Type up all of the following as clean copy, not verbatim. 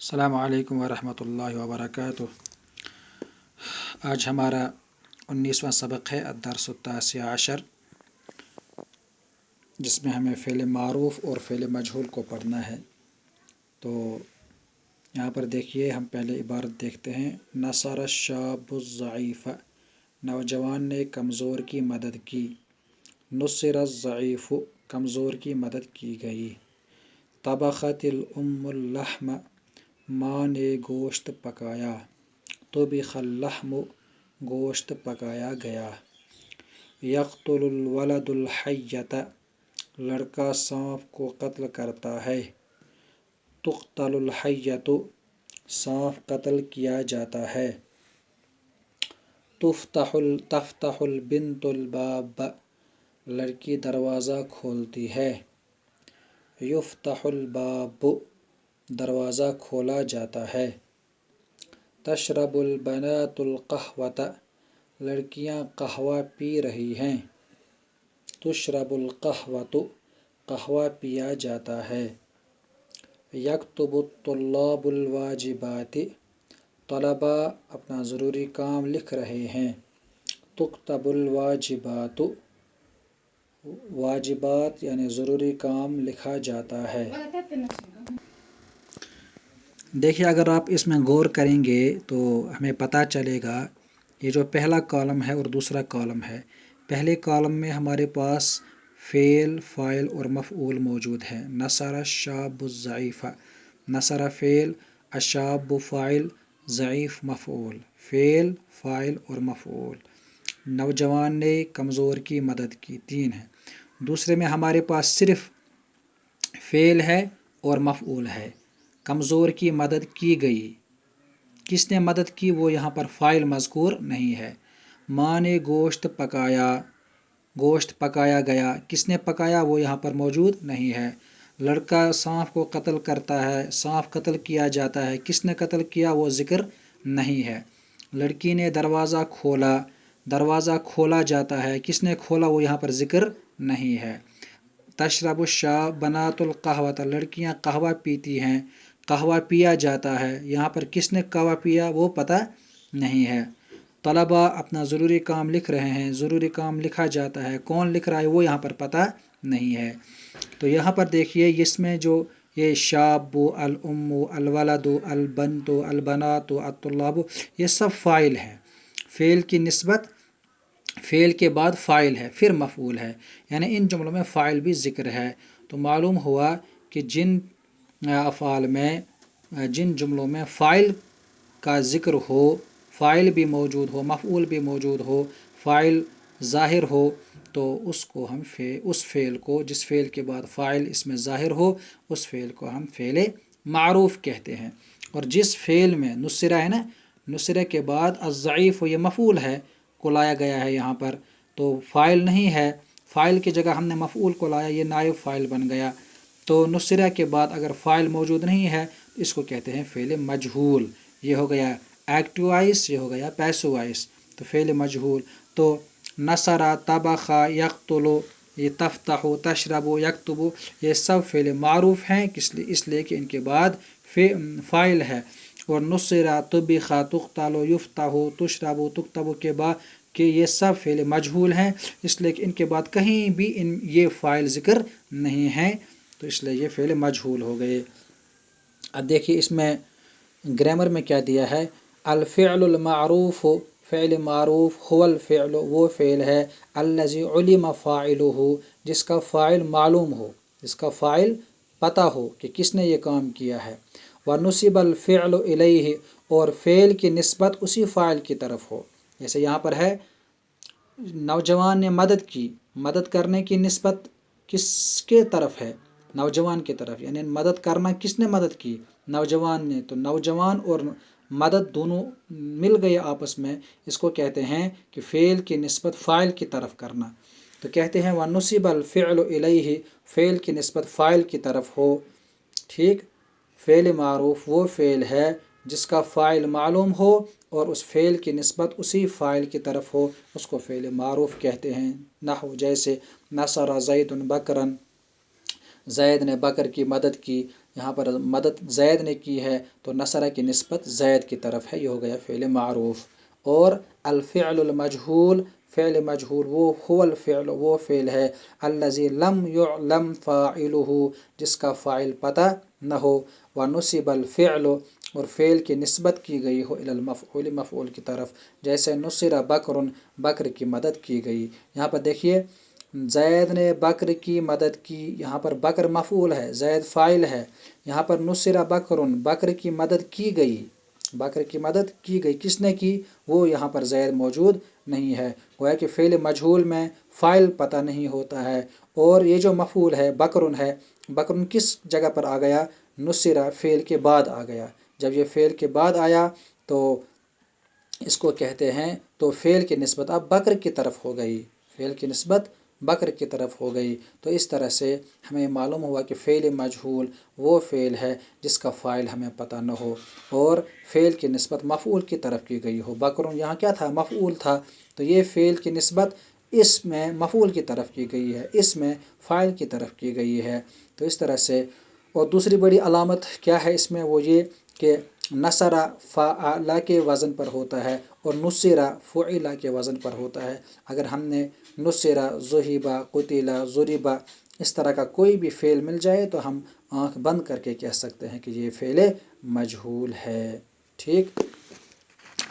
السلام علیکم ورحمۃ اللہ وبرکاتہ۔ آج ہمارا 19واں سبق ہے الدرس التاسع عشر، جس میں ہمیں فعل معروف اور فعل مجہول کو پڑھنا ہے۔ تو یہاں پر دیکھیے، ہم پہلے عبارت دیکھتے ہیں۔ نصر الشاب الضعیف، نوجوان نے کمزور کی مدد کی۔ نصر الضعیف، کمزور کی مدد کی گئی۔ طبخت الام اللحم، ماں نے گوشت پکایا۔ طبخ اللحم، گوشت پکایا گیا۔ یقتل الولد الحیۃ، لڑکا سانپ کو قتل کرتا ہے۔ تقتل الحیۃ، سانپ قتل کیا جاتا ہے۔ تفتح البنت الباب، لڑکی دروازہ کھولتی ہے۔ یفتح الباب، دروازہ کھولا جاتا ہے۔ تشرب البنات القہوۃ، لڑکیاں قہوہ پی رہی ہیں۔ تشرب القہوۃ، قہوہ پیا جاتا ہے۔ یکتب الطلاب الواجبات، طلبا اپنا ضروری کام لکھ رہے ہیں۔ تکتب الواجبات، واجبات یعنی ضروری کام لکھا جاتا ہے۔ دیکھیے، اگر آپ اس میں غور کریں گے تو ہمیں پتہ چلے گا، یہ جو پہلا کالم ہے اور دوسرا کالم ہے، پہلے کالم میں ہمارے پاس فعل، فاعل اور مفعول موجود ہے۔ نصر الشاب الضعیف، نصر فعل، الشاب فاعل، ضعیف مفعول۔ فعل، فاعل اور مفعول۔ نوجوان نے کمزور کی مدد کی، 3 ہے۔ دوسرے میں ہمارے پاس صرف فعل ہے اور مفعول ہے۔ کمزور کی مدد کی گئی، کس نے مدد کی وہ یہاں پر فاعل مذکور نہیں ہے۔ ماں نے گوشت پکایا، گوشت پکایا گیا، کس نے پکایا وہ یہاں پر موجود نہیں ہے۔ لڑکا سانپ کو قتل کرتا ہے، سانپ قتل کیا جاتا ہے، کس نے قتل کیا وہ ذکر نہیں ہے۔ لڑکی نے دروازہ کھولا، دروازہ کھولا جاتا ہے، کس نے کھولا وہ یہاں پر ذکر نہیں ہے۔ تشرب الشاب بنات القہوۃ، لڑکیاں قہوہ پیتی ہیں، قہوہ پیا جاتا ہے، یہاں پر کس نے قہوہ پیا وہ پتہ نہیں ہے۔ طلبا اپنا ضروری کام لکھ رہے ہیں، ضروری کام لکھا جاتا ہے، کون لکھ رہا ہے وہ یہاں پر پتہ نہیں ہے۔ تو یہاں پر دیکھیے، اس میں جو یہ شاب، الام، الولد، البنت، البنات، الطلاب، یہ سب فاعل ہے۔ فعل کی نسبت، فعل کے بعد فاعل ہے، پھر مفعول ہے، یعنی ان جملوں میں فاعل بھی ذکر ہے۔ تو معلوم ہوا کہ جن افعال میں، جن جملوں میں فاعل کا ذکر ہو، فاعل بھی موجود ہو، مفعول بھی موجود ہو، فاعل ظاہر ہو، تو اس کو ہم اس فعل کو، جس فعل کے بعد فاعل اس میں ظاہر ہو، اس فعل کو ہم فعل معروف کہتے ہیں۔ اور جس فعل میں نصرہ ہے نا، نصرہ کے بعد الضعیف یہ مفعول ہے کو لایا گیا ہے یہاں پر، تو فاعل نہیں ہے، فاعل کی جگہ ہم نے مفعول کو لایا، یہ نائب فاعل بن گیا۔ تو نصرہ کے بعد اگر فاعل موجود نہیں ہے اس کو کہتے ہیں فعل مجہول۔ یہ ہو گیا ایکٹیو وائس، یہ ہو گیا پیسو وائس، تو فعل مجہول۔ تو نصرہ، طبخ، یقتل، یہ تفتح، تشرب، یکتب، یہ سب فعل معروف ہیں، اس لیے کہ ان کے بعد فاعل ہے۔ اور نصرہ، طبخ، تقتل، یفتح، تشرب، تکتب کے بعد کہ یہ سب فعل مجہول ہیں، اس لیے کہ ان کے بعد کہیں بھی یہ فاعل ذکر نہیں ہے، تو اس لیے یہ فعل مجہول ہو گئے۔ اب دیکھیے اس میں گرامر میں کیا دیا ہے۔ الفعل المعروف، فعل معروف، هو الفعل، وہ فعل ہے، الذي علم فاعله، جس کا فاعل معلوم ہو، جس کا فاعل پتہ ہو کہ کس نے یہ کام کیا ہے۔ ونسب الفعل الیہ، اور فعل کی نسبت اسی فاعل کی طرف ہو، جیسے یہاں پر ہے نوجوان نے مدد کی، مدد کرنے کی نسبت کس کے طرف ہے؟ نوجوان کی طرف، یعنی مدد کرنا کس نے مدد کی؟ نوجوان نے۔ تو نوجوان اور مدد دونوں مل گئے آپس میں، اس کو کہتے ہیں کہ فعل کی نسبت فاعل کی طرف کرنا۔ تو کہتے ہیں وَنُسِبَ الْفِعْلُ إِلَيْهِ، فعل کی نسبت فاعل کی طرف ہو۔ ٹھیک، فعل معروف وہ فعل ہے جس کا فاعل معلوم ہو اور اس فعل کی نسبت اسی فاعل کی طرف ہو، اس کو فعل معروف کہتے ہیں۔ نحو جیسے نصر زید بکرا، زید نے بکر کی مدد کی، یہاں پر مدد زید نے کی ہے تو نصرہ کی نسبت زید کی طرف ہے، یہ ہو گیا فعل معروف۔ اور الفعل المجہول، فعل مجہول وہ هو الفعل، وہ فعل ہے الذی لم یعلم فاعلہ، جس کا فاعل پتہ نہ ہو، ونصب الفعل، اور فعل کی نسبت کی گئی ہو الی المفعول، مفعول کی طرف، جیسے نصر بکر، بکر کی مدد کی گئی۔ یہاں پر دیکھیے زید نے بکر کی مدد کی، یہاں پر بکر مفعول ہے، زید فاعل ہے۔ یہاں پر نصر بکر، بکر کی مدد کی گئی، بکر کی مدد کی گئی، کس نے کی؟ وہ یہاں پر زید موجود نہیں ہے، گویا کہ فعل مجہول میں فاعل پتہ نہیں ہوتا ہے۔ اور یہ جو مفعول ہے بکرن ہے، بکرن کس جگہ پر آ گیا؟ نصرہ فعل کے بعد آ گیا۔ جب یہ فعل کے بعد آیا تو اس کو کہتے ہیں، تو فعل کی نسبت اب بکر کی طرف ہو گئی، فعل کی نسبت بکر کی طرف ہو گئی۔ تو اس طرح سے ہمیں معلوم ہوا کہ فعل مجہول وہ فعل ہے جس کا فاعل ہمیں پتہ نہ ہو اور فعل کی نسبت مفعول کی طرف کی گئی ہو۔ بکرون یہاں کیا تھا؟ مفعول تھا، تو یہ فعل کی نسبت اس میں مفعول کی طرف کی گئی ہے، اس میں فاعل کی طرف کی گئی ہے۔ تو اس طرح سے، اور دوسری بڑی علامت کیا ہے اس میں؟ وہ یہ کہ نصرہ فعل کے وزن پر ہوتا ہے اور نصرہ فعل کے وزن پر ہوتا ہے۔ اگر ہم نے نصرہ، ذہب، قتل، ضرب اس طرح کا کوئی بھی فعل مل جائے تو ہم آنکھ بند کر کے کہہ سکتے ہیں کہ یہ فعل مجہول ہے، ٹھیک۔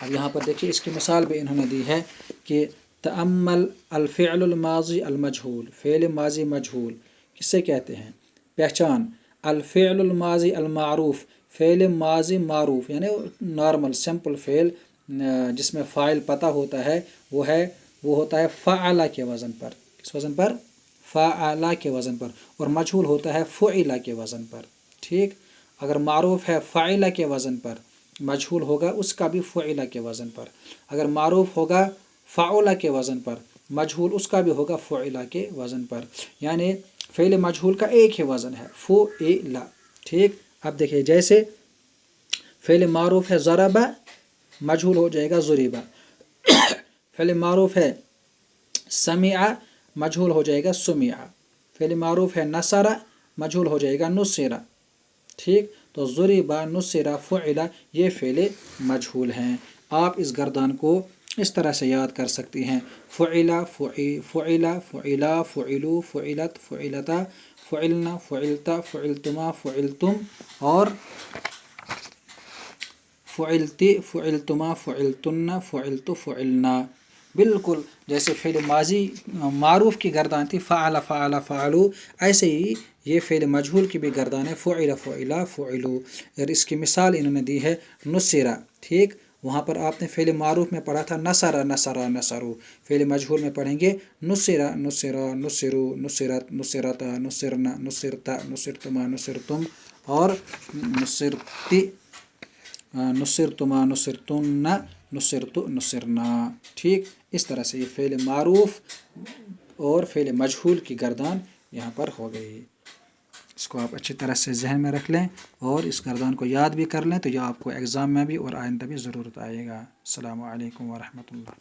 اب یہاں پر دیکھیے اس کی مثال بھی انہوں نے دی ہے کہ تأمل الفعل الماضی المجہول، فعل ماضی مجہول کسے کہتے ہیں؟ پہچان الفعل الماضی المعروف، فعل ماضی معروف یعنی نارمل سمپل فعل جس میں فاعل پتہ ہوتا ہے، وہ ہوتا ہے فعل کے وزن پر، کس وزن پر؟ فعل کے وزن پر، اور مجہول ہوتا ہے فعل کے وزن پر، ٹھیک۔ اگر معروف ہے فاعل کے وزن پر، مجہول ہوگا اس کا بھی فعل کے وزن پر۔ اگر معروف ہوگا فعل کے وزن پر، مجہول اس کا بھی ہوگا فعل کے وزن پر، یعنی فعل مجہول کا ایک ہی وزن ہے فعل، ٹھیک۔ اب دیکھیے جیسے فعل معروف ہے ضرب، مجہول ہو جائے گا ضرب۔ فعل معروف ہے سمع، مجہول ہو جائے گا سمع۔ فعل معروف ہے نصر، مجہول ہو جائے گا نصر، ٹھیک۔ تو ضرب، نصر، فعل یہ فعل مجہول ہیں۔ آپ اس گردان کو اس طرح سے یاد کر سکتی ہیں: فعل، فعل، فعلا، فعلو، فعلت، فعلتا، فعلنا، فعلتا، فعلتما، فعلتم، اور فعلتی، فعلتما، فعلتن، فعلت، فعلنا۔ بالکل جیسے فعل ماضی معروف کی گردان تھی فعل، فعل، فعلو، ایسے ہی یہ فعل مجہول کی بھی گردان ہے فعل، فعلا، فعلو۔ اور اس کی مثال انہوں نے دی ہے نصرہ، ٹھیک۔ وہاں پر آپ نے فعل معروف میں پڑھا تھا نصر، نصرا، نصرو۔ فعل مجہول میں پڑھیں گے نصرہ، نصرا، نصرو، نصرت، نصرتا، نصرنا، نصرتا، نصرتما، نصرتم، اور نصرتی، نصرتما، نصرتن، نصرت، نصرنا، ٹھیک۔ اس طرح سے یہ فعل معروف اور فعل مجہول کی گردان یہاں پر ہو گئی۔ اس کو آپ اچھی طرح سے ذہن میں رکھ لیں اور اس گردان کو یاد بھی کر لیں، تو یہ آپ کو ایگزام میں بھی اور آئندہ بھی ضرورت آئے گا۔ السلام علیکم ورحمۃ اللہ۔